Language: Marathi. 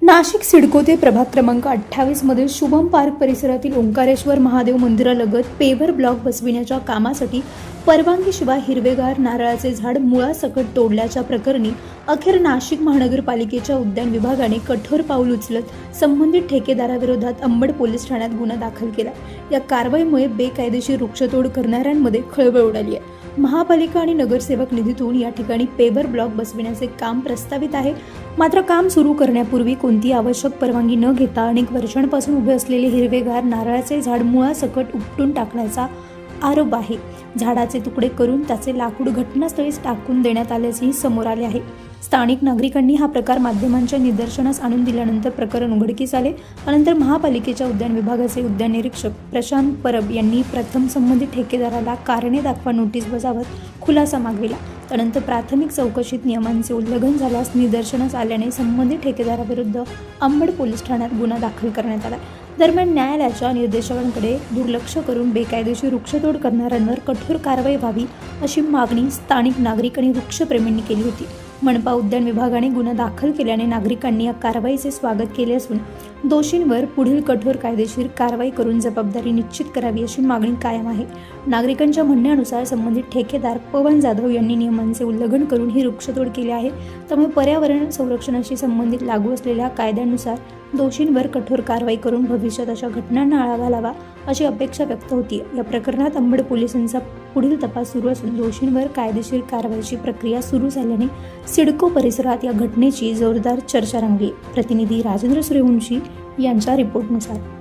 नाशिक सिडको ते प्रभाग क्रमांक 28 मधील शुभम पार्क परिसरातील ओंकारेश्वर महादेव मंदिरालगत पेव्हर ब्लॉक बसविण्याच्या कामासाठी परवानगीशिवाय हिरवेगार नारळाचे झाड मुळासकट तोडल्याच्या प्रकरणी अखेर नाशिक महानगरपालिकेच्या उद्यान विभागाने कठोर पाऊल उचलत संबंधित ठेकेदाराविरोधात अंबड पोलीस ठाण्यात गुन्हा दाखल केला। या कारवाईमुळे बेकायदेशीर वृक्षतोड करणाऱ्यांमध्ये खळबळ उडाली आहे। महापालिका आणि नगरसेवक निधीतून या ठिकाणी पेव्हर ब्लॉक बसविण्याचे काम प्रस्तावित आहे। मात्र काम सुरू करण्यापूर्वी कोणती आवश्यक परवानगी न घेता अनेक वर्षांपासून उभे असलेले हिरवेगार नारळाचे झाड मुळासकट उपटून टाकण्याचा आरोप आहे। झाडाचे तुकडे करून त्याचे लाकूड घटनास्थळीच टाकून देण्यात आल्याचेही समोर आले आहे। स्थानिक नागरिकांनी हा प्रकार माध्यमांच्या निदर्शनास आणून दिल्यानंतर प्रकरण उघडकीस आले। त्यानंतर महापालिकेच्या उद्यान विभागाचे उद्यान निरीक्षक प्रशांत परब यांनी प्रथम संबंधित ठेकेदाराला कारणे दाखवा नोटीस बजावत खुलासा मागविला। त्यानंतर प्राथमिक चौकशीत नियमांचे उल्लंघन झाल्यास निदर्शनास आल्याने संबंधित ठेकेदाराविरुद्ध अंबड पोलीस ठाण्यात गुन्हा दाखल करण्यात आला। दरम्यान न्यायालयाच्या निर्देशांकडे दुर्लक्ष करून बेकायदेशीर वृक्षतोड करणाऱ्यांवर कठोर कारवाई व्हावी अशी मागणी स्थानिक नागरिक आणि वृक्षप्रेमींनी केली होती। मनपा उद्यान विभागाने गुन्हा दाखल केल्याने नागरिकांनी या कारवाईचे स्वागत केले असून दोषींवर पुढील कठोर कायदेशीर कारवाई करून जबाबदारी निश्चित करावी अशी मागणी कायम आहे। नागरिकांच्या म्हणण्यानुसार संबंधित ठेकेदार पवन जाधव यांनी नियमांचे उल्लंघन करून ही वृक्षतोड केली आहे। त्यामुळे पर्यावरण संरक्षणाशी संबंधित लागू असलेल्या कायद्यानुसार दोषींवर कठोर कारवाई करून भविष्यात अशा घटनांना आळा घालावा अशी अपेक्षा व्यक्त होती। या प्रकरणात अंबड पोलिसांचा पुढील तपास सुरू असून दोषींवर कायदेशीर कारवाईची प्रक्रिया सुरू झाल्याने सिडको परिसरात या घटनेची जोरदार चर्चा रंगली। प्रतिनिधी राजेंद्र सूर्यवंशी यांच्या रिपोर्टनुसार।